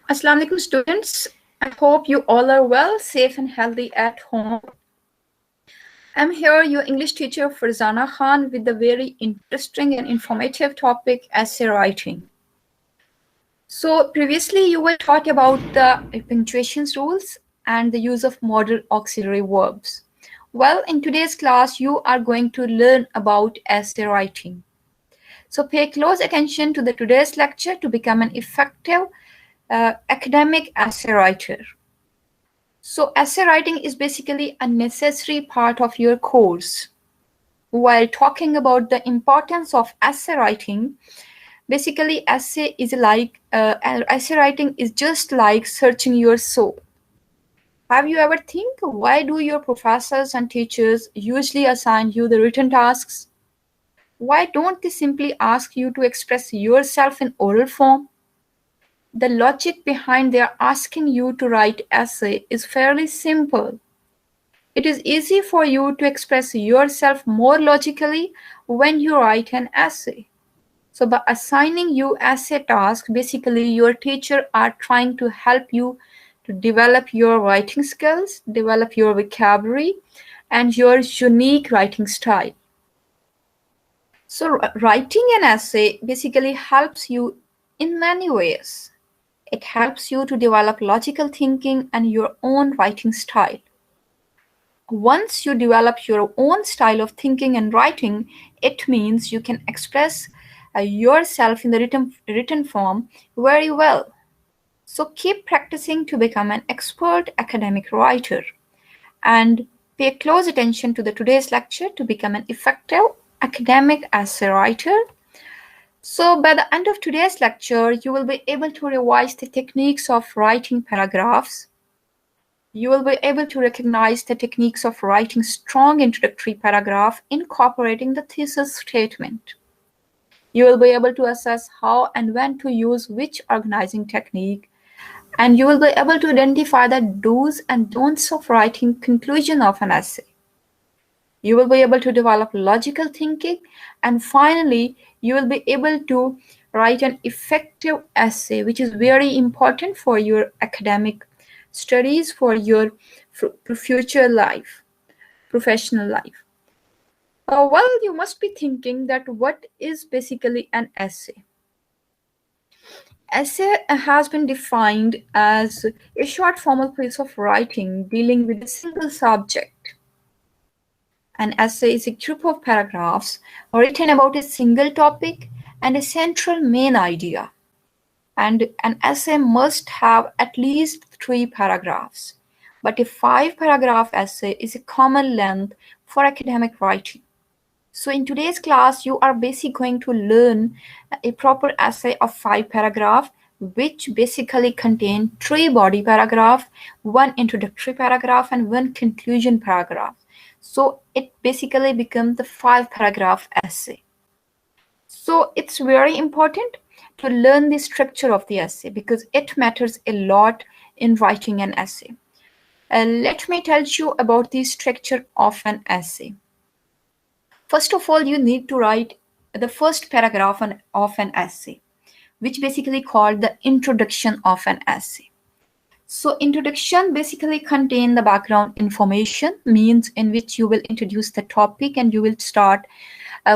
Assalamu alaikum students. I hope you all are well, safe and healthy at home. I'm here, your English teacher Farzana Khan, with a very interesting and informative topic, essay writing. So previously you were taught about the punctuation rules and the use of modal auxiliary verbs. Well, in today's class, you are going to learn about essay writing. So pay close attention to the today's lecture to become an effective academic essay writer. So essay writing is basically a necessary part of your course. While talking about the importance of essay writing, basically essay writing is just like searching your soul. Have you ever think why do your professors and teachers usually assign you the written tasks? Why don't they simply ask you to express yourself in oral form? The logic behind their asking you to write essay is fairly simple. It is easy for you to express yourself more logically when you write an essay. So by assigning you essay tasks, basically your teacher are trying to help you to develop your writing skills, develop your vocabulary, and your unique writing style. So writing an essay basically helps you in many ways. It helps you to develop logical thinking and your own writing style. Once you develop your own style of thinking and writing, it means you can express yourself in the written form very well. So keep practicing to become an expert academic writer and pay close attention to the today's lecture to become an effective academic essay writer. So by the end of today's lecture, you will be able to revise the techniques of writing paragraphs. You will be able to recognize the techniques of writing strong introductory paragraph incorporating the thesis statement. You will be able to assess how and when to use which organizing technique, and you will be able to identify the do's and don'ts of writing conclusion of an essay. You will be able to develop logical thinking, and finally, you will be able to write an effective essay, which is very important for your academic studies, for your future life, professional life. Well, you must be thinking that what is basically an essay? Essay has been defined as a short formal piece of writing dealing with a single subject. An essay is a group of paragraphs written about a single topic and a central main idea. And an essay must have at least 3 paragraphs. But a 5-paragraph essay is a common length for academic writing. So in today's class, you are basically going to learn a proper essay of 5 paragraphs, which basically contain 3 body paragraphs, 1 introductory paragraph, and 1 conclusion paragraph. So it basically becomes the 5-paragraph essay. So it's very important to learn the structure of the essay because it matters a lot in writing an essay. Let me tell you about the structure of an essay. First of all, you need to write the first paragraph of an essay, which basically called the introduction of an essay. So introduction basically contain the background information, means in which you will introduce the topic and you will start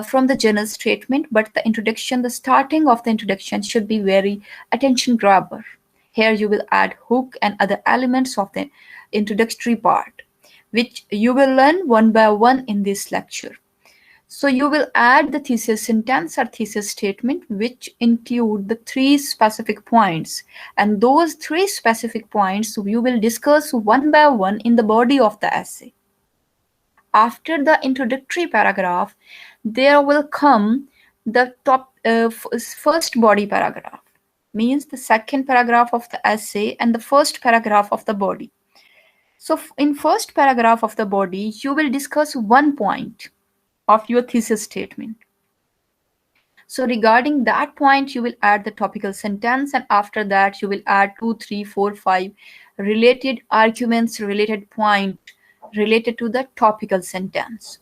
from the general statement, but the introduction, the starting of the introduction should be very attention grabber. Here you will add hook and other elements of the introductory part, which you will learn one by one in this lecture. So you will add the thesis sentence or thesis statement, which include the 3 specific points. And those 3 specific points you will discuss one by one in the body of the essay. After the introductory paragraph, there will come the first body paragraph, means the second paragraph of the essay and the first paragraph of the body. So in first paragraph of the body, you will discuss one point of your thesis statement. So regarding that point, you will add the topical sentence, and after that you will add 2, 3, 4, 5 related arguments, related point related to the topical sentence.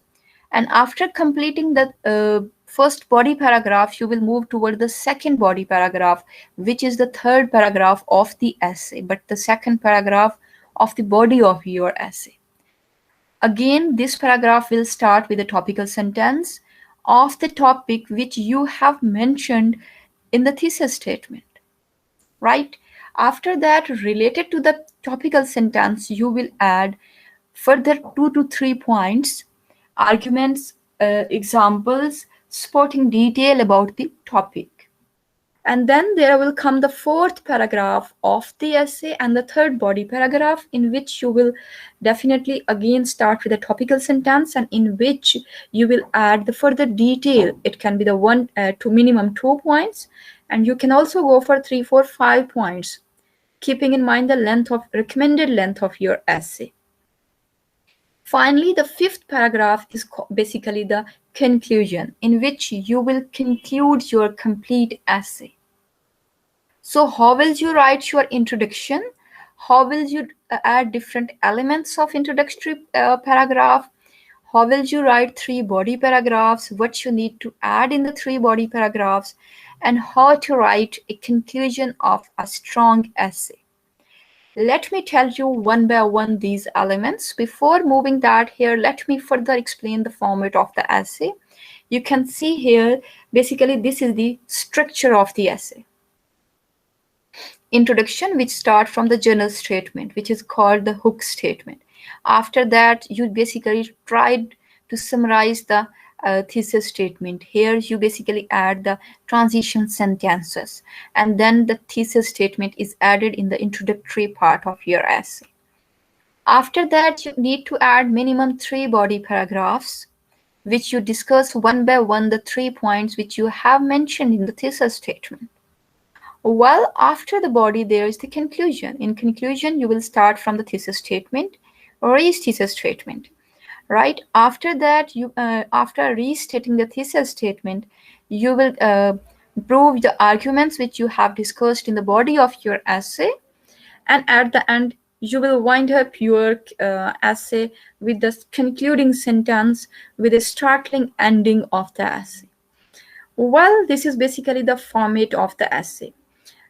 And after completing the first body paragraph, you will move toward the second body paragraph, which is the third paragraph of the essay, but the second paragraph of the body of your essay. Again, this paragraph will start with a topical sentence of the topic which you have mentioned in the thesis statement, right? After that, related to the topical sentence, you will add further 2 to 3 points, arguments, examples, supporting detail about the topic. And then there will come the fourth paragraph of the essay and the third body paragraph, in which you will definitely again start with a topical sentence and in which you will add the further detail. It can be the 1 to minimum 2 points, and you can also go for 3, 4, 5 points, keeping in mind the recommended length of your essay. Finally, the fifth paragraph is basically the conclusion, in which you will conclude your complete essay. So how will you write your introduction? How will you add different elements of introductory paragraph? How will you write 3 body paragraphs? What you need to add in the 3 body paragraphs? And how to write a conclusion of a strong essay. Let me tell you one by one these elements. Before moving that here, let me further explain the format of the essay. You can see here, basically this is the structure of the essay. Introduction, which start from the general statement, which is called the hook statement. After that, you basically tried to summarize the thesis statement. Here you basically add the transition sentences, and then the thesis statement is added in the introductory part of your essay. After that, you need to add minimum 3 body paragraphs, which you discuss one by one the 3 points which you have mentioned in the thesis statement. Well, after the body, there is the conclusion. In conclusion, you will start from the thesis statement or thesis statement. Right after that, after restating the thesis statement, you will prove the arguments which you have discussed in the body of your essay, and at the end you will wind up your essay with the concluding sentence with a startling ending of the essay. Well, this is basically the format of the essay.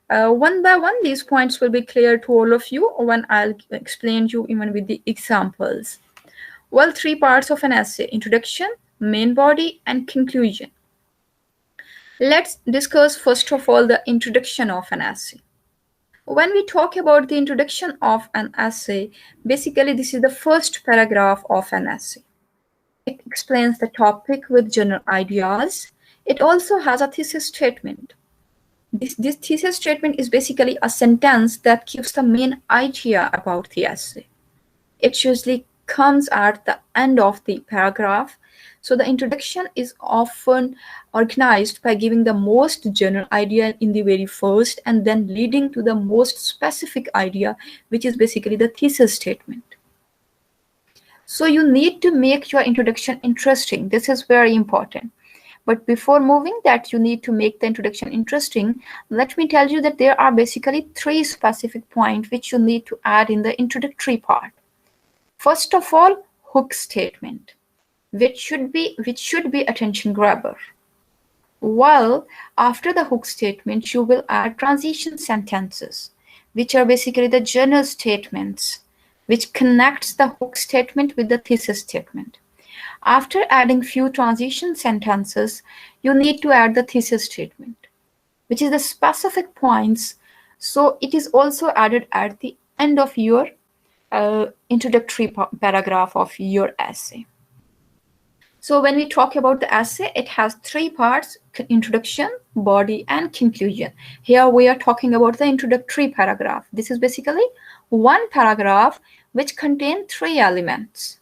One by one, these points will be clear to all of you when I'll explain you even with the examples. Well, 3 parts of an essay: introduction, main body, and conclusion. Let's discuss first of all the introduction of an essay. When we talk about the introduction of an essay, basically this is the first paragraph of an essay. It explains the topic with general ideas. It also has a thesis statement. This thesis statement is basically a sentence that gives the main idea about the essay. It usually comes at the end of the paragraph. So the introduction is often organized by giving the most general idea in the very first and then leading to the most specific idea, which is basically the thesis statement. So you need to make your introduction interesting. This is very important. But before moving that, you need to make the introduction interesting. Let me tell you that there are basically 3 specific points which you need to add in the introductory part. First of all, hook statement, which should be attention grabber. Well, after the hook statement, you will add transition sentences, which are basically the general statements, which connects the hook statement with the thesis statement. After adding few transition sentences, you need to add the thesis statement, which is the specific points. So it is also added at the end of your introductory paragraph of your essay. So when we talk about the essay, it has 3 parts: introduction, body, and conclusion. Here we are talking about the introductory paragraph. This is basically one paragraph which contains 3 elements: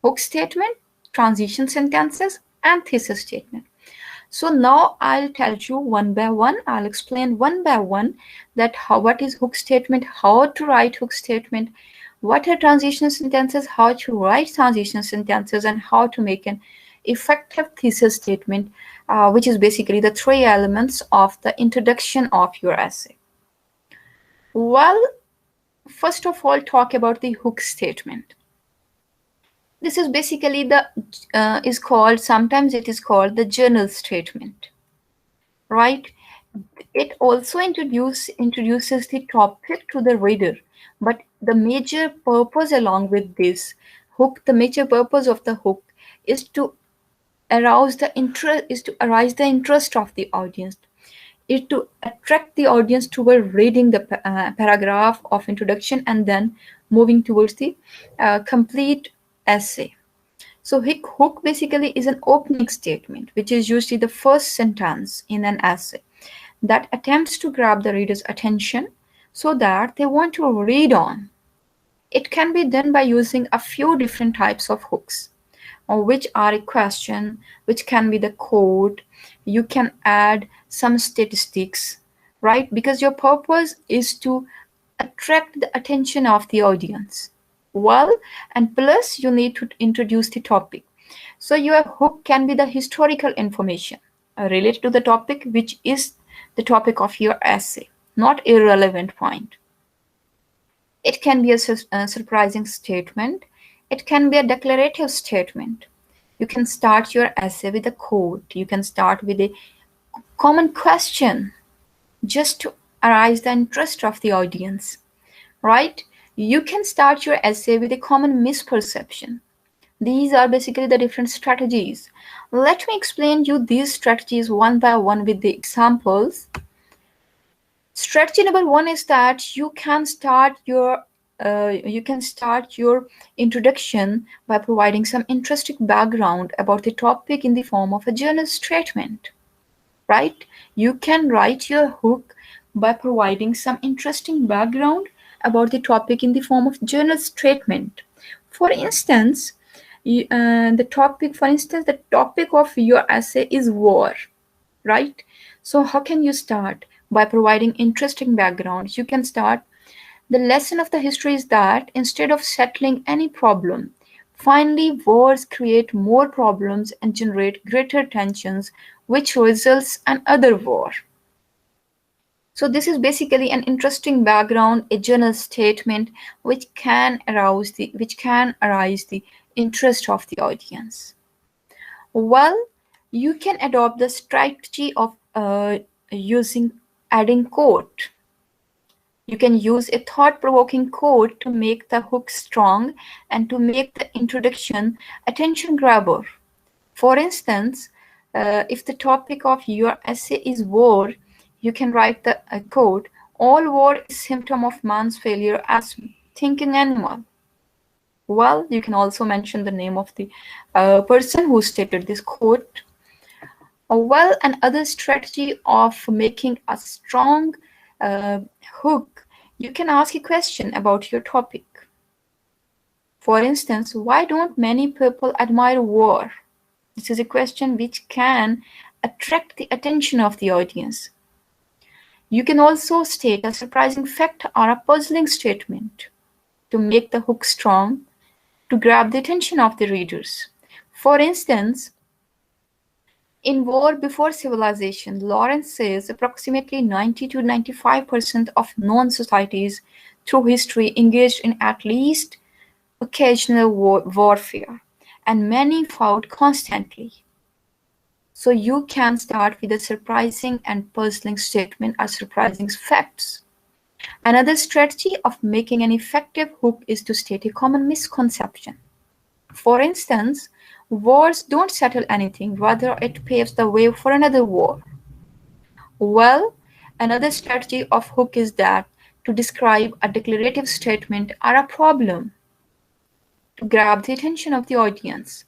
hook statement, transition sentences, and thesis statement. So now I'll tell you one by one. I'll explain one by one that what is hook statement, how to write hook statement, what are transition sentences, how to write transition sentences, and how to make an effective thesis statement, which is basically the 3 elements of the introduction of your essay. Well, first of all, talk about the hook statement. This is basically the is called, sometimes it is called the journal statement, right? It also introduces the topic to the reader, but the major purpose along with this hook, the major purpose of the hook is to arise the interest of the audience, is to attract the audience toward reading the paragraph of introduction and then moving towards the complete essay. So hook basically is an opening statement which is usually the first sentence in an essay that attempts to grab the reader's attention so that they want to read on. It can be done by using a few different types of hooks, which are a question, which can be the quote. You can add some statistics, right? Because your purpose is to attract the attention of the audience. Well, and plus you need to introduce the topic. So your hook can be the historical information related to the topic, which is the topic of your essay, not irrelevant point. It can be a surprising statement. It can be a declarative statement. You can start your essay with a quote. You can start with a common question just to arouse the interest of the audience, right? You can start your essay with a common misperception. These are basically the different strategies. Let me explain you these strategies one by one with the examples. Strategy number one is that you can start your introduction by providing some interesting background about the topic in the form of a journal statement, right? You can write your hook by providing some interesting background about the topic in the form of journal statement. For instance, the topic of your essay is war, right? So how can you start? By providing interesting background. You can start, the lesson of the history is that instead of settling any problem, finally wars create more problems and generate greater tensions, which results in another war. So this is basically an interesting background, a journal statement which can arouse the interest of the audience. Well, you can adopt the strategy of using adding quote. You can use a thought-provoking quote to make the hook strong and to make the introduction attention grabber. For instance, if the topic of your essay is war, you can write the quote, "All war is symptom of man's failure as thinking animal." Well, you can also mention the name of the person who stated this quote. Well, another strategy of making a strong hook, you can ask a question about your topic. For instance, why don't many people admire war? This is a question which can attract the attention of the audience. You can also state a surprising fact or a puzzling statement to make the hook strong, to grab the attention of the readers. For instance, in War Before Civilization, Lawrence says approximately 90 to 95% of known societies through history engaged in at least occasional warfare, and many fought constantly. So you can start with a surprising and puzzling statement or surprising facts. Another strategy of making an effective hook is to state a common misconception. For instance, wars don't settle anything, rather it paves the way for another war. Well, another strategy of hook is that to describe a declarative statement or a problem to grab the attention of the audience.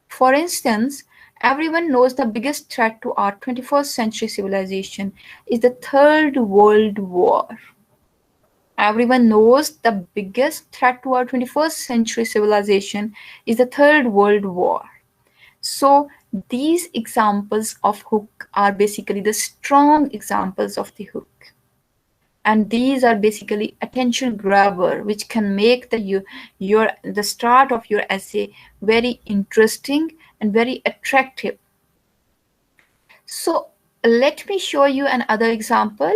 For instance, everyone knows the biggest threat to our 21st century civilization is the Third World War. Everyone knows the biggest threat to our 21st century civilization is the Third World War. So these examples of hook are basically the strong examples of the hook. And these are basically attention grabber, which can make the start of your essay very interesting and very attractive. So let me show you another example.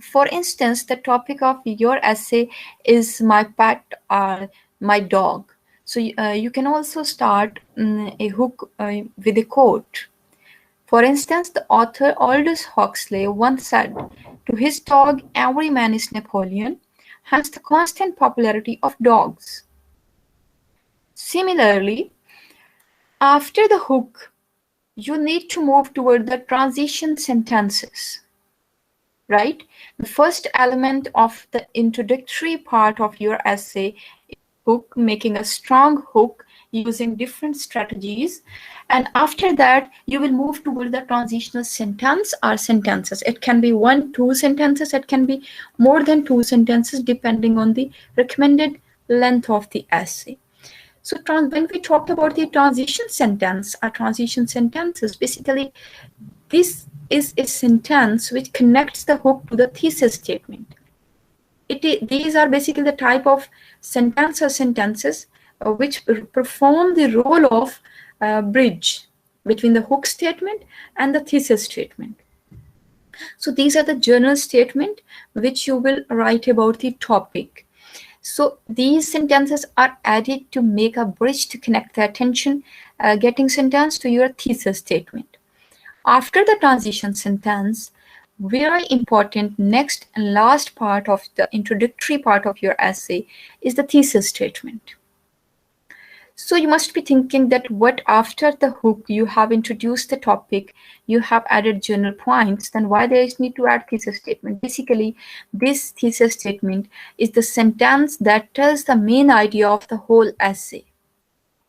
For instance, the topic of your essay is my pet or my dog. So you can also start a hook with a quote. For instance, the author Aldous Huxley once said, "To his dog, every man is Napoleon, hence the constant popularity of dogs." Similarly, after the hook, you need to move toward the transition sentences, right? The first element of the introductory part of your essay is hook, making a strong hook using different strategies. And after that, you will move toward the transitional sentence or sentences. It can be one, two sentences. It can be more than two sentences, depending on the recommended length of the essay. So when we talk about the transition sentence or transition sentences, basically this is a sentence which connects the hook to the thesis statement. These are basically the type of sentence or sentences which perform the role of bridge between the hook statement and the thesis statement. So these are the journal statement which you will write about the topic. So these sentences are added to make a bridge to connect the attention getting sentence to your thesis statement. After the transition sentence, very important next and last part of the introductory part of your essay is the thesis statement. So you must be thinking that what after the hook you have introduced the topic, you have added journal points, then why there is need to add thesis statement? Basically, this thesis statement is the sentence that tells the main idea of the whole essay.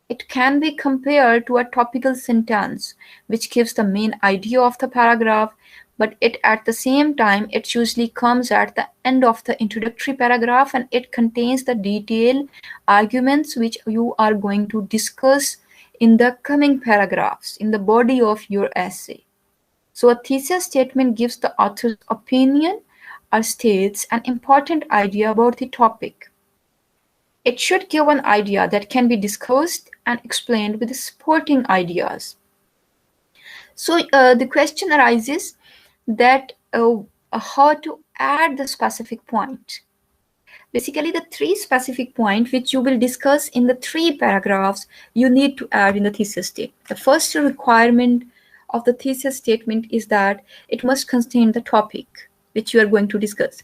It can be compared to a topical sentence, which gives the main idea of the paragraph, but at the same time, it usually comes at the end of the introductory paragraph and it contains the detailed arguments which you are going to discuss in the coming paragraphs, in the body of your essay. So a thesis statement gives the author's opinion or states an important idea about the topic. It should give an idea that can be discussed and explained with supporting ideas. So the question arises that how to add the specific point. Basically, the three specific points which you will discuss in the three paragraphs you need to add in the thesis statement. The first requirement of the thesis statement is that it must contain the topic which you are going to discuss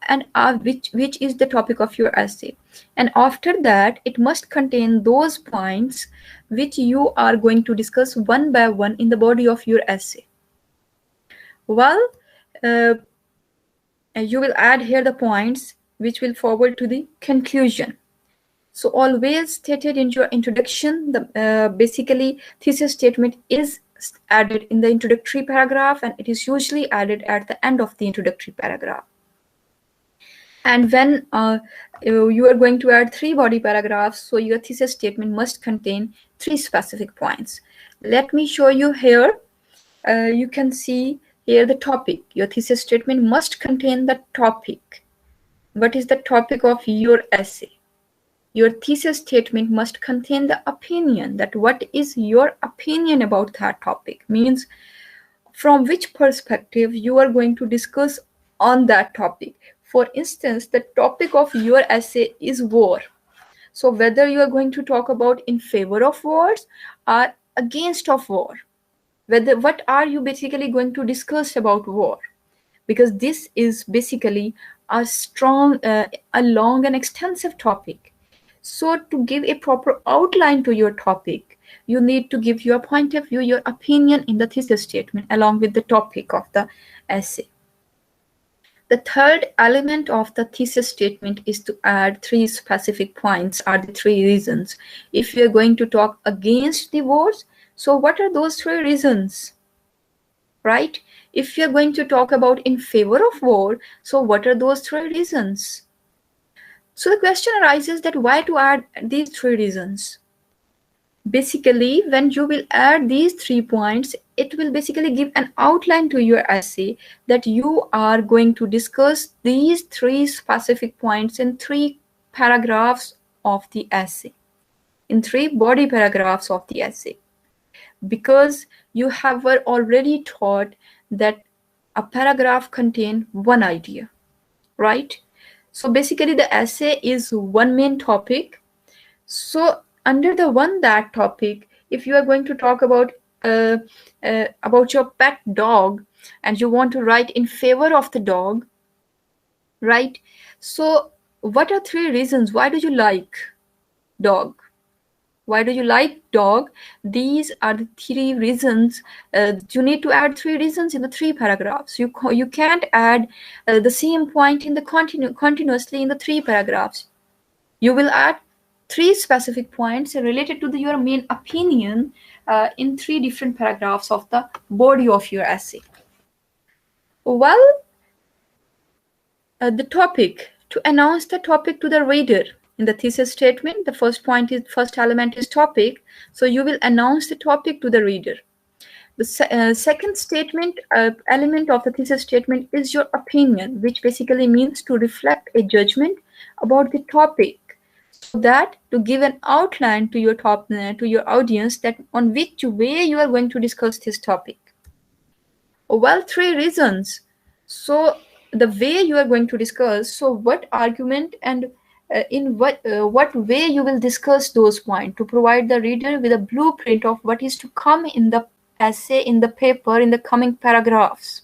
and which is the topic of your essay. And after that, it must contain those points which you are going to discuss one by one in the body of your essay. Well, you will add here the points which will forward to the conclusion. So always stated in your introduction, the basically thesis statement is added in the introductory paragraph and it is usually added at the end of the introductory paragraph. And when you are going to add three body paragraphs, so your thesis statement must contain three specific points. Let me show you here. You can see here the topic. Your thesis statement must contain the topic. What is the topic of your essay? Your thesis statement must contain the opinion, that what is your opinion about that topic, means from which perspective you are going to discuss on that topic. For instance, the topic of your essay is war. So whether you are going to talk about in favor of wars or against of war, what are you basically going to discuss about war? Because this is basically a long and extensive topic. So to give a proper outline to your topic, you need to give your point of view, your opinion in the thesis statement along with the topic of the essay. The third element of the thesis statement is to add three specific points or the three reasons. If you are going to talk against the wars, so what are those three reasons? Right? If you are going to talk about in favor of war, so what are those three reasons? So the question arises that why to add these three reasons? Basically, when you will add these 3 points, it will basically give an outline to your essay that you are going to discuss these 3 specific points in 3 paragraphs of the essay, in 3 body paragraphs of the essay. Because you have already taught that a paragraph contains one idea, right? So basically the essay is one main topic. So Under the one that topic, if you are going to talk uh, about your pet dog and you want to write in favor of the dog, right? So, what are three reasons why do you like dog? Why do you like dog? These are the three reasons. You need to add three reasons in the three paragraphs. You can't add the same point in the continuously in the three paragraphs. You will add three specific points related to your main opinion in three different paragraphs of the body of your essay. Well, the topic, to announce the topic to the reader. In the thesis statement, the first element is topic, so you will announce the topic to the reader. The second statement element of the thesis statement is your opinion, which basically means to reflect a judgment about the topic, so that to give an outline to your audience that on which way you are going to discuss this topic. Well, three reasons. So the way you are going to discuss, so what argument and in what way you will discuss those points to provide the reader with a blueprint of what is to come in the essay, in the paper, in the coming paragraphs.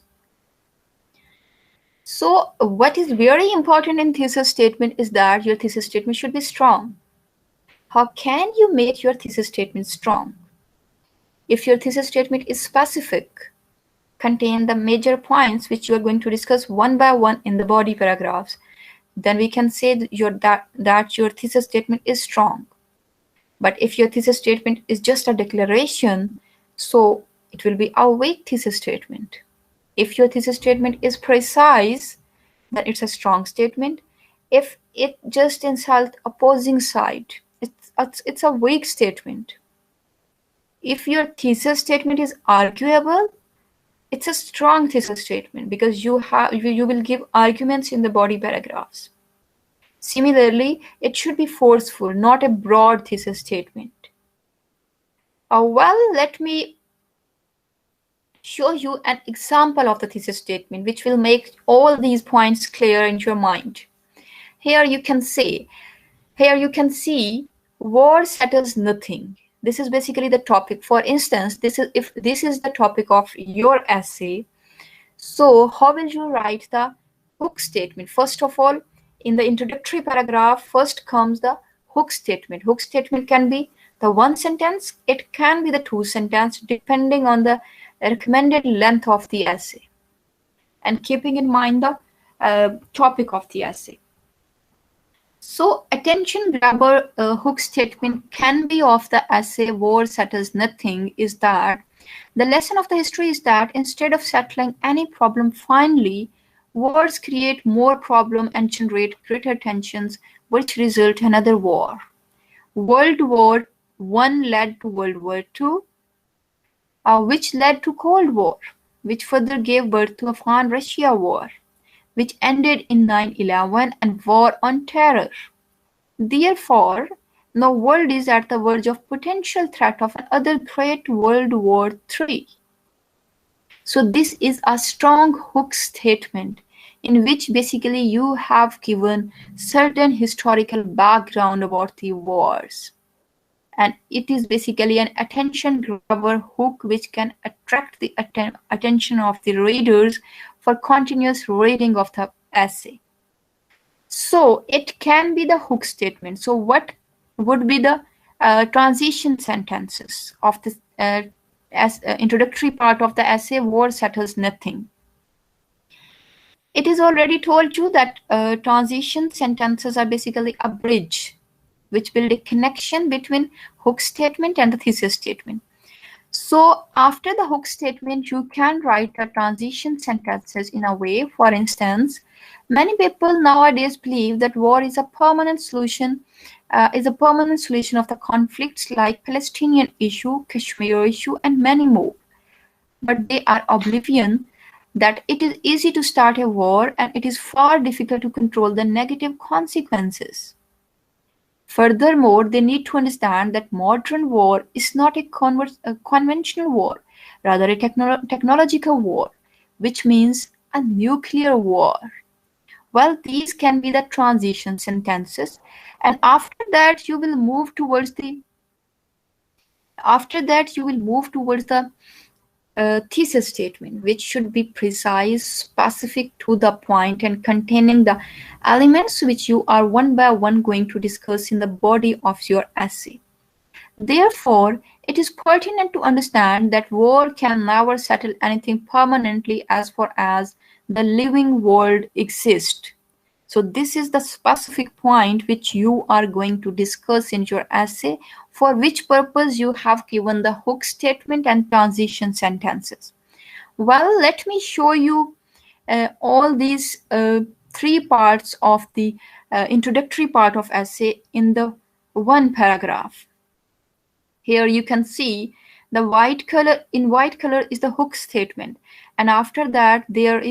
So what is very important in thesis statement is that your thesis statement should be strong. How can you make your thesis statement strong? If your thesis statement is specific, contain the major points which you are going to discuss one by one in the body paragraphs, then we can say that your thesis statement is strong. But if your thesis statement is just a declaration, so it will be a weak thesis statement. If your thesis statement is precise, then it's a strong statement. If it just insults opposing side, it's a weak statement. If your thesis statement is arguable, it's a strong thesis statement because you will give arguments in the body paragraphs. Similarly, it should be forceful, not a broad thesis statement. Well, let me show you an example of the thesis statement which will make all these points clear in your mind. Here you can see war settles nothing. This is basically the topic. For instance, if this is the topic of your essay, so how will you write the hook statement? First of all, in the introductory paragraph, first comes the hook statement. Hook statement can be the one sentence, it can be the two sentence, depending on the recommended length of the essay and keeping in mind the topic of the essay. So attention grabber hook statement can be of the essay war settles nothing is that the lesson of the history is that instead of settling any problem finally, wars create more problem and generate greater tensions which result in another war. World War I led to World War II, which led to Cold War, which further gave birth to Afghan-Russia War, which ended in 9/11 and War on Terror. Therefore, the world is at the verge of potential threat of another great World War III. So this is a strong hook statement in which basically you have given certain historical background about the wars. And it is basically an attention grabber hook which can attract the attention of the readers for continuous reading of the essay. So it can be the hook statement. So what would be the transition sentences of this introductory part of the essay, war settles nothing? It is already told you that transition sentences are basically a bridge which build a connection between hook statement and the thesis statement. So after the hook statement, you can write the transition sentences in a way. For instance, many people nowadays believe that war is a permanent solution, of the conflicts like Palestinian issue, Kashmir issue, and many more. But they are oblivion that it is easy to start a war and it is far difficult to control the negative consequences. Furthermore, they need to understand that modern war is not a conventional war, rather a technological war, which means a nuclear war. Well, these can be the transition sentences, and after that you will move towards the After that, you will move towards the thesis statement, which should be precise, specific to the point, and containing the elements which you are one by one going to discuss in the body of your essay. Therefore, it is pertinent to understand that war can never settle anything permanently as far as the living world exists. So this is the specific point which you are going to discuss in your essay, for which purpose you have given the hook statement and transition sentences. Well, let me show you all these three parts of the introductory part of essay in the one paragraph. Here you can see the white color. In white color is the hook statement, and after that there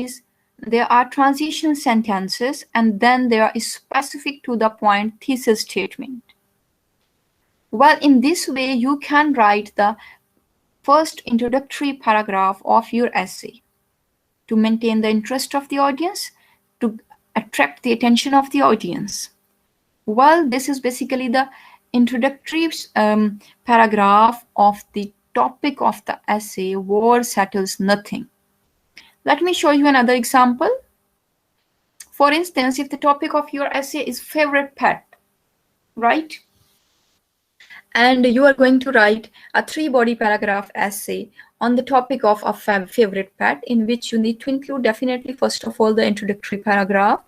are transition sentences, and then there is specific to the point thesis statement. Well, in this way you can write the first introductory paragraph of your essay to maintain the interest of the audience, to attract the attention of the audience. Well, this is basically the introductory paragraph of the topic of the essay, War Settles Nothing. Let me show you another example. For instance, if the topic of your essay is favorite pet, right? And you are going to write a 3-body paragraph essay on the topic of a favorite pet, in which you need to include definitely, first of all, the introductory paragraph.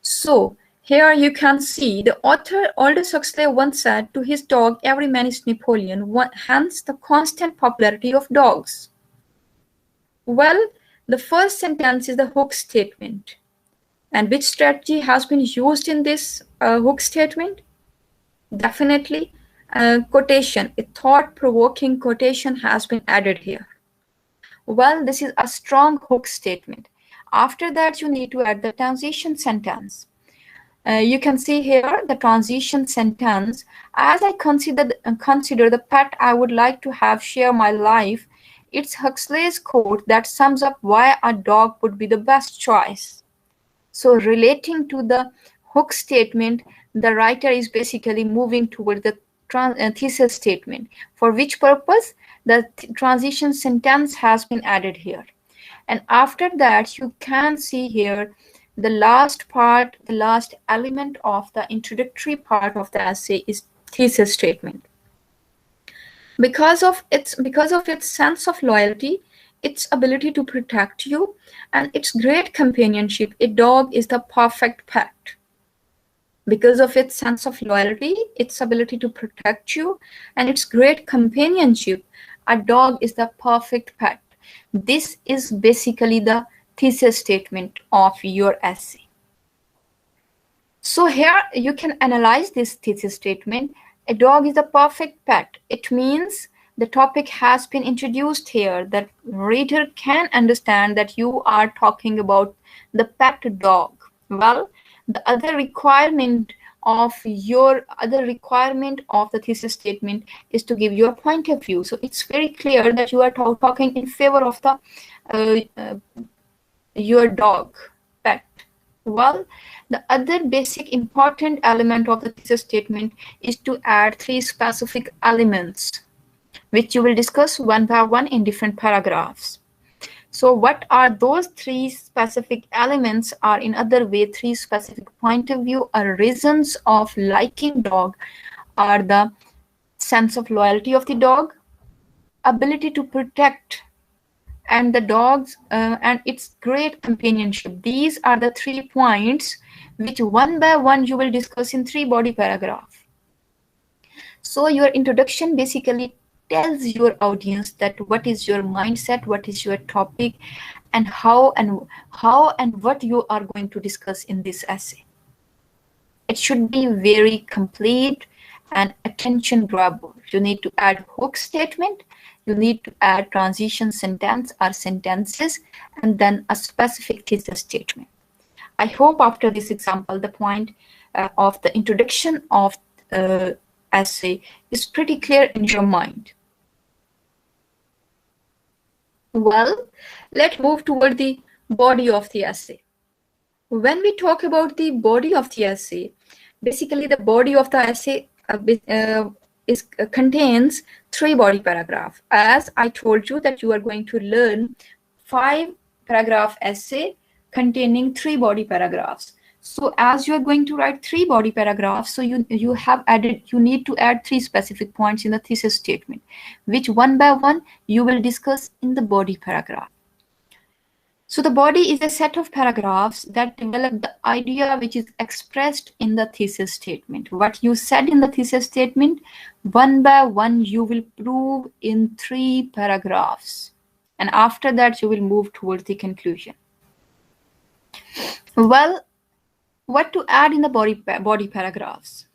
So here you can see the author Aldous Huxley once said to his dog, "Every man is Napoleon," hence the constant popularity of dogs. Well, the first sentence is the hook statement. And which strategy has been used in this hook statement? Definitely quotation. A thought-provoking quotation has been added here. Well, this is a strong hook statement. After that, you need to add the transition sentence. You can see here the transition sentence. As I consider the pet I would like to have share my life, it's Huxley's quote that sums up why a dog would be the best choice. So relating to the hook statement, the writer is basically moving toward the thesis statement, for which purpose the transition sentence has been added here. And after that, you can see here the last part, the last element of the introductory part of the essay is thesis statement. Because of its sense of loyalty, its ability to protect you, and its great companionship, a dog is the perfect pet. Because of its sense of loyalty, its ability to protect you, and its great companionship, a dog is the perfect pet. This is basically the thesis statement of your essay. So here you can analyze this thesis statement. A dog is the perfect pet. It means the topic has been introduced here, that reader can understand that you are talking about the pet dog. Well, the other requirement of the thesis statement is to give your point of view. So it's very clear that you are talking in favor of the your dog pet. Well, the other basic important element of the thesis statement is to add 3 specific elements, which you will discuss one by one in different paragraphs. So what are those 3 specific elements, or in other way 3 specific point of view or reasons of liking dog, are the sense of loyalty of the dog, ability to protect, and the dogs and its great companionship. These are the 3 points which one by one you will discuss in 3-body paragraph. So your introduction basically tells your audience that what is your mindset, what is your topic, and how and what you are going to discuss in this essay. It should be very complete and attention grabber. You need to add hook statement, you need to add transition sentence or sentences, and then a specific thesis statement. I hope after this example, the point of the introduction of essay is pretty clear in your mind. Well, let's move toward the body of the essay. When we talk about the body of the essay, basically the body of the essay contains 3 body paragraph. As I told you that you are going to learn 5 paragraph essay containing 3 body paragraphs. So as you are going to write 3 body paragraphs, so you need to add 3 specific points in the thesis statement, which one by one you will discuss in the body paragraph. So the body is a set of paragraphs that develop the idea which is expressed in the thesis statement. What you said in the thesis statement, one by one you will prove in 3 paragraphs. And after that you will move towards the conclusion. Well, what to add in the body paragraphs?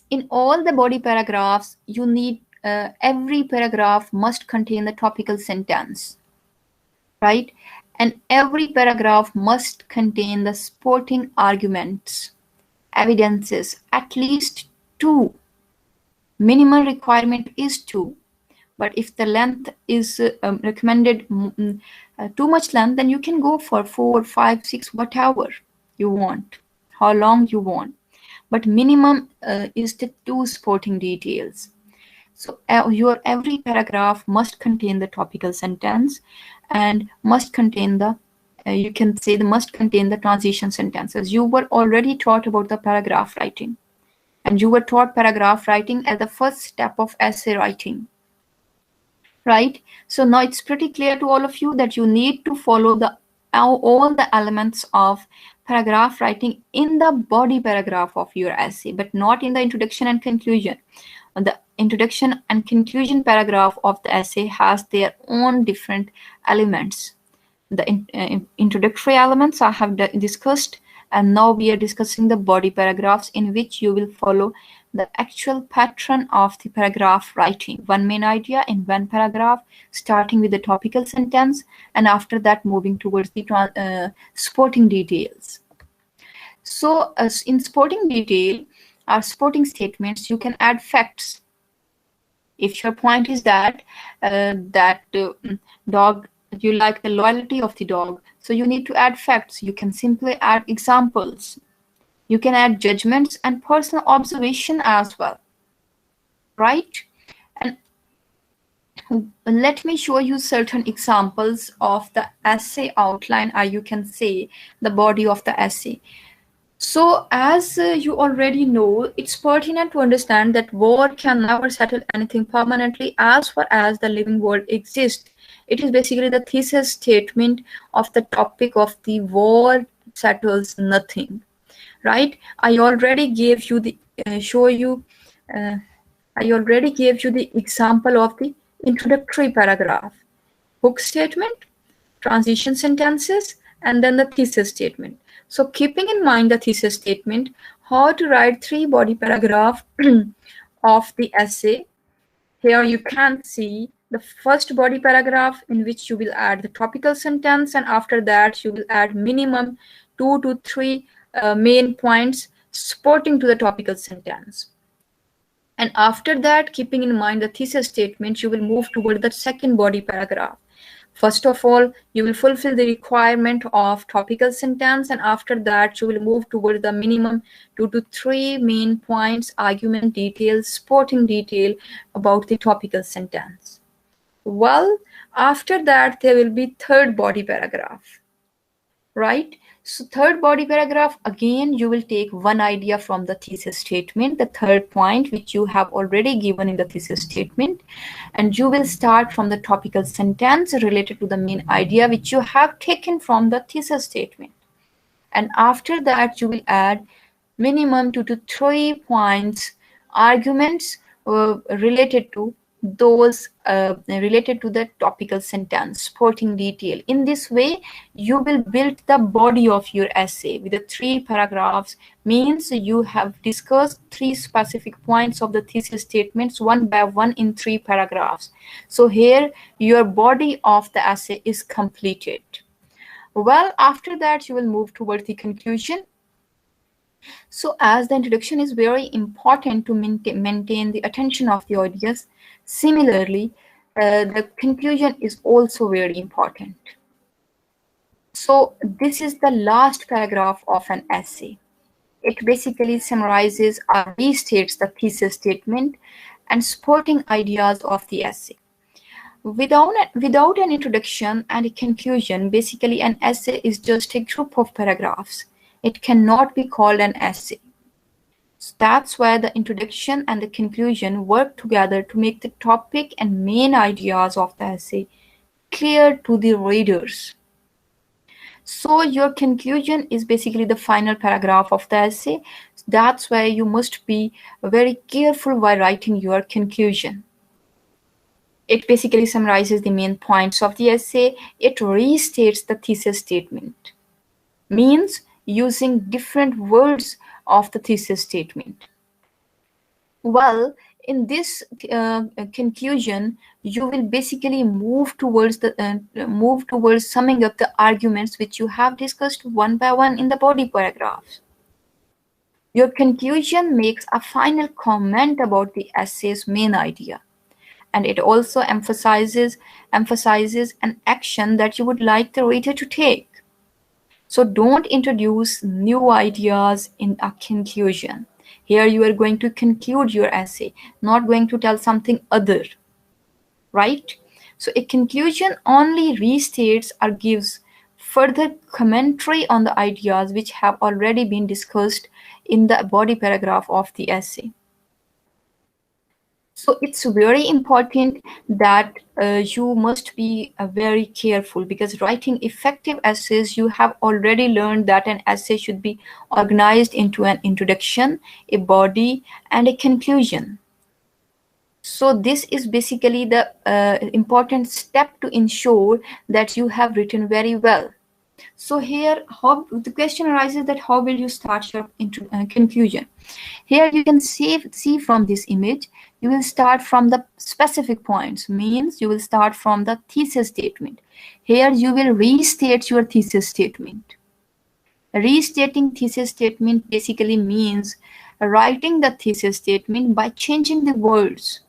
In all the body paragraphs, you need every paragraph must contain the topical sentence, right? And every paragraph must contain the supporting arguments, evidences, at least 2. Minimum requirement is 2. But if the length is recommended too much length, then you can go for 4, 5, 6, whatever you want, how long you want. But minimum is the 2 supporting details. So your every paragraph must contain the topical sentence and must contain the must contain the transition sentences. You were already taught about the paragraph writing, and you were taught paragraph writing as the first step of essay writing, right? So now it's pretty clear to all of you that you need to follow all the elements of paragraph writing in the body paragraph of your essay, but not in the introduction and conclusion. The introduction and conclusion paragraph of the essay has their own different elements. The introductory elements I have discussed, and now we are discussing the body paragraphs, in which you will follow the actual pattern of the paragraph writing. One main idea in one paragraph, starting with the topical sentence, and after that moving towards the supporting details. So in supporting detail or supporting statements, you can add facts. If your point is that dog, you like the loyalty of the dog, so you need to add facts. You can simply add examples. You can add judgments and personal observation as well, right? And let me show you certain examples of the essay outline, or you can say the body of the essay. So as you already know, it's pertinent to understand that war can never settle anything permanently as far as the living world exists. It is basically the thesis statement of the topic of the war settles nothing, right? I already gave you the example of the introductory paragraph, hook statement, transition sentences, and then the thesis statement. So keeping in mind the thesis statement, how to write 3 body paragraph of the essay. Here you can see the first body paragraph, in which you will add the topical sentence, and after that you will add minimum 2 to 3 main points supporting to the topical sentence. And after that, keeping in mind the thesis statement, you will move toward the second body paragraph. First of all, you will fulfill the requirement of topical sentence, and after that you will move toward the minimum 2 to 3 main points, argument details, supporting detail about the topical sentence. Well, after that there will be third body paragraph, right? So third body paragraph, again you will take one idea from the thesis statement, the third point which you have already given in the thesis statement, and you will start from the topical sentence related to the main idea which you have taken from the thesis statement. And after that you will add minimum 2 to 3 points, arguments related to those related to the topical sentence, supporting detail. In this way you will build the body of your essay with the 3 paragraphs, means you have discussed 3 specific points of the thesis statements one by one in 3 paragraphs. So here your body of the essay is completed. Well, after that you will move towards the conclusion. So as the introduction is very important to maintain the attention of the audience, similarly, the conclusion is also very important. So this is the last paragraph of an essay. It basically summarizes or restates the thesis statement and supporting ideas of the essay. Without an introduction and a conclusion, basically an essay is just a group of paragraphs. It cannot be called an essay. So that's why the introduction and the conclusion work together to make the topic and main ideas of the essay clear to the readers. So your conclusion is basically the final paragraph of the essay. That's why you must be very careful while writing your conclusion. It basically summarizes the main points of the essay. It restates the thesis statement, means using different words of the thesis statement. Well, in this conclusion, you will basically move towards summing up the arguments which you have discussed one by one in the body paragraphs. Your conclusion makes a final comment about the essay's main idea, and it also emphasizes an action that you would like the reader to take. So don't introduce new ideas in a conclusion. Here you are going to conclude your essay, not going to tell something other, right? So a conclusion only restates or gives further commentary on the ideas which have already been discussed in the body paragraph of the essay. So it's very important that you must be very careful, because writing effective essays, you have already learned that an essay should be organized into an introduction, a body, and a conclusion. So this is basically the important step to ensure that you have written very well. So here, the question arises that how will you start your conclusion? Here you can see from this image, you will start from the specific points, means you will start from the thesis statement. Here you will restate your thesis statement. Restating thesis statement basically means writing the thesis statement by changing the words.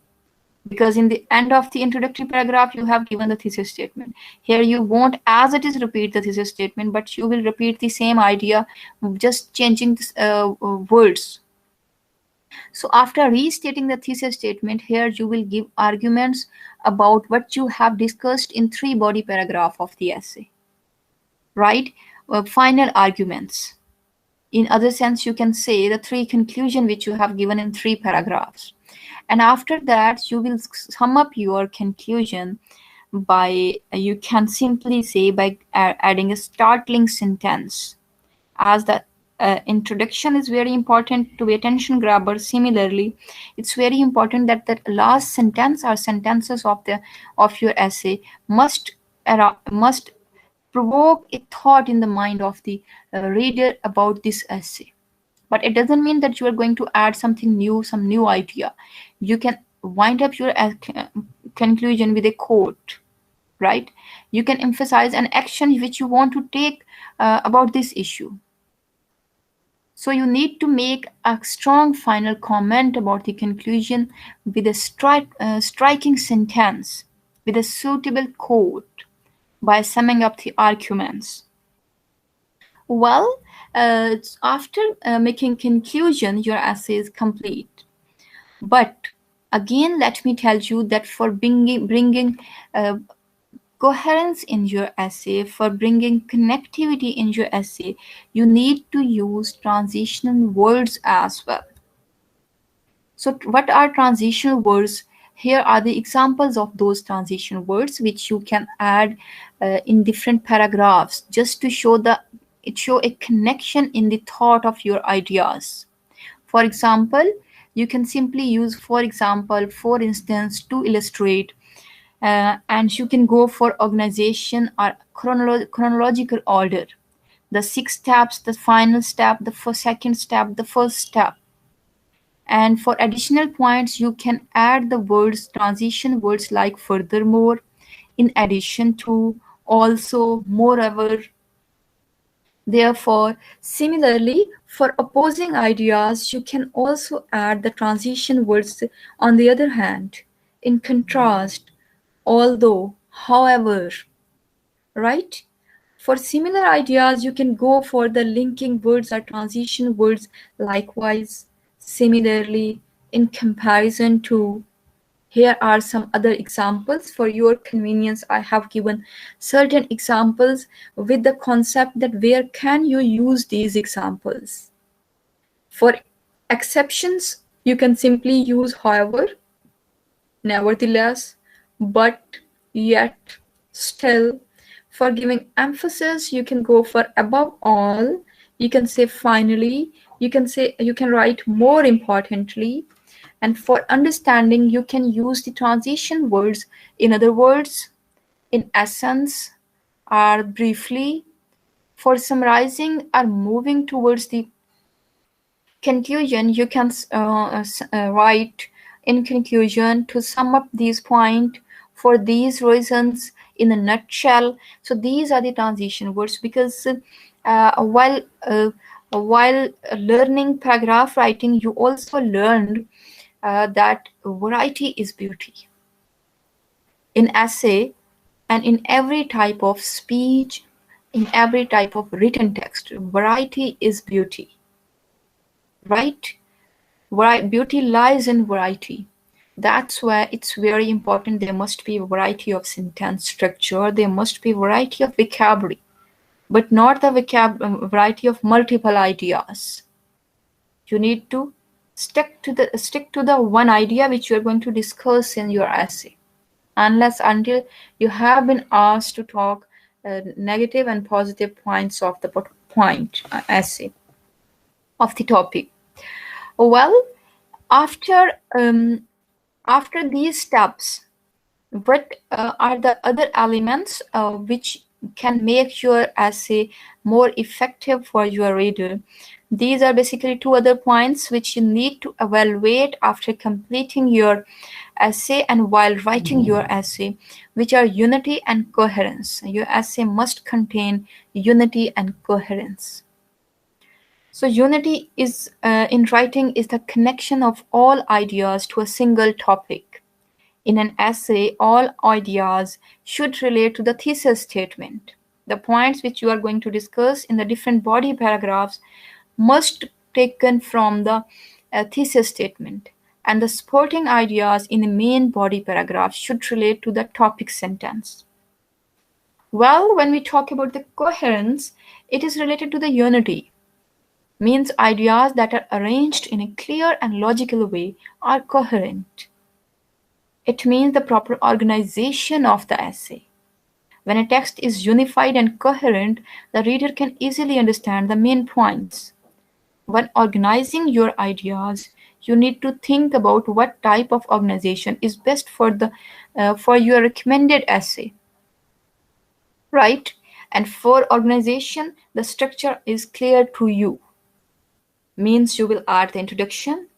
Because in the end of the introductory paragraph, you have given the thesis statement. Here you won't as it is repeat the thesis statement, but you will repeat the same idea, just changing words. So after restating the thesis statement, here you will give arguments about what you have discussed in 3 body paragraph of the essay, right? Final arguments. In other sense, you can say the 3 conclusion which you have given in 3 paragraphs. And after that, you will sum up your conclusion by, you can simply say by adding a startling sentence. As the introduction is very important to be attention grabber, similarly, it's very important that the last sentence or sentences of your essay must provoke a thought in the mind of the reader about this essay. But it doesn't mean that you are going to add something new, some new idea. You can wind up your conclusion with a quote, right? You can emphasize an action which you want to take about this issue. So you need to make a strong final comment about the conclusion with a striking sentence, with a suitable quote, by summing up the arguments. Well, after making conclusion, your essay is complete. But again, let me tell you that for bringing coherence in your essay, for bringing connectivity in your essay, you need to use transitional words as well. So what are transitional words? Here are the examples of those transitional words which you can add in different paragraphs, just to show a connection in the thought of your ideas. For example, you can simply use for example, for instance, to illustrate, and you can go for organization or chronological order. The 6 steps, the final step, the second step, the first step. And for additional points, you can add the words, transition words like furthermore, in addition to, also, moreover. Therefore, similarly, for opposing ideas, you can also add the transition words on the other hand, in contrast, although, however, right? For similar ideas, you can go for the linking words or transition words likewise, similarly, in comparison to. Here are some other examples. For your convenience, I have given certain examples with the concept that where can you use these examples. For exceptions, you can simply use however, nevertheless, but, yet, still. For giving emphasis, you can go for above all, you can say finally, you can write more importantly, and for understanding, you can use the transition words, in other words, in essence, or briefly. For summarizing or moving towards the conclusion, you can write in conclusion to sum up these points for these reasons in a nutshell. So these are the transition words, because while learning paragraph writing, you also learned that variety is beauty. In essay and in every type of speech, in every type of written text, variety is beauty, right? Beauty lies in variety. That's why it's very important. There must be a variety of sentence structure. There must be a variety of vocabulary, but not the variety of multiple ideas. You need to stick to the one idea which you are going to discuss in your essay, unless until you have been asked to talk negative and positive points of the essay of the topic. Well, after after these steps, what are the other elements which can make your essay more effective for your reader? These are basically two other points which you need to evaluate after completing your essay and while writing your essay, which are unity and coherence. Your essay must contain unity and coherence. So unity is in writing is the connection of all ideas to a single topic. In an essay, all ideas should relate to the thesis statement. The points which you are going to discuss in the different body paragraphs must taken from the thesis statement, and the supporting ideas in the main body paragraph should relate to the topic sentence. Well, when we talk about the coherence, it is related to the unity. Means ideas that are arranged in a clear and logical way are coherent. It means the proper organization of the essay. When a text is unified and coherent, the reader can easily understand the main points. When organizing your ideas, you need to think about what type of organization is best for your recommended essay, right? And for organization, the structure is clear to you. Means you will add the introduction,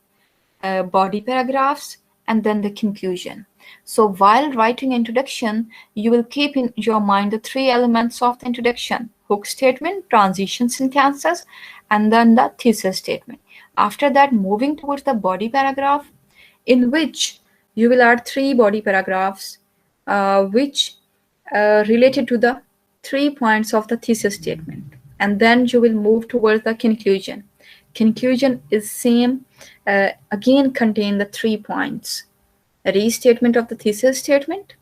body paragraphs, and then the conclusion. So while writing introduction, you will keep in your mind the three elements of the introduction: hook statement, transition sentences, and then the thesis statement. After that, moving towards the body paragraph, in which you will add three body paragraphs which related to the 3 points of the thesis statement, and then you will move towards the conclusion. Conclusion is same, again contain the 3 points: a restatement of the thesis statement,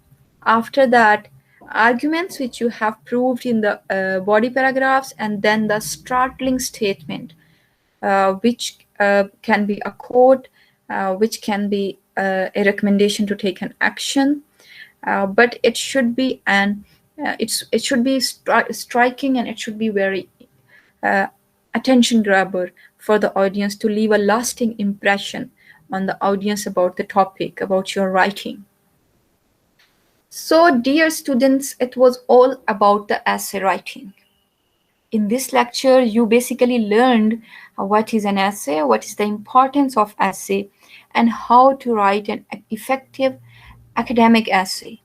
after that arguments which you have proved in the body paragraphs, and then the startling statement which can be a quote, which can be a recommendation to take an action, but it should be it should be striking, and it should be very attention grabber for the audience to leave a lasting impression on the audience about the topic, about your writing. So, dear students, it was all about the essay writing. In this lecture, you basically learned what is an essay, what is the importance of essay, and how to write an effective academic essay.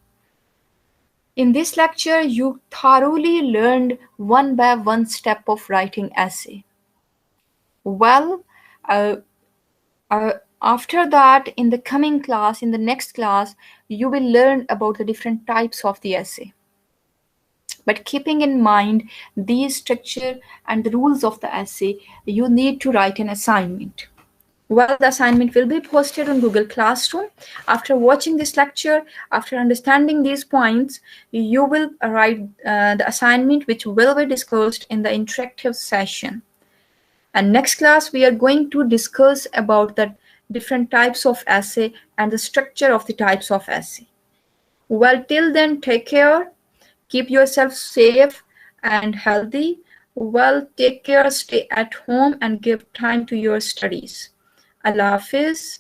In this lecture, you thoroughly learned one by one step of writing essay. Well, after that, in the coming class, in the next class, you will learn about the different types of the essay. But keeping in mind these structure and the rules of the essay, you need to write an assignment. Well, the assignment will be posted on Google Classroom. After watching this lecture, after understanding these points, you will write the assignment which will be discussed in the interactive session. And next class, we are going to discuss about the different types of essay and the structure of the types of essay. Well, till then, take care. Keep yourself safe and healthy. Well, take care, stay at home, and give time to your studies. Allah Hafiz.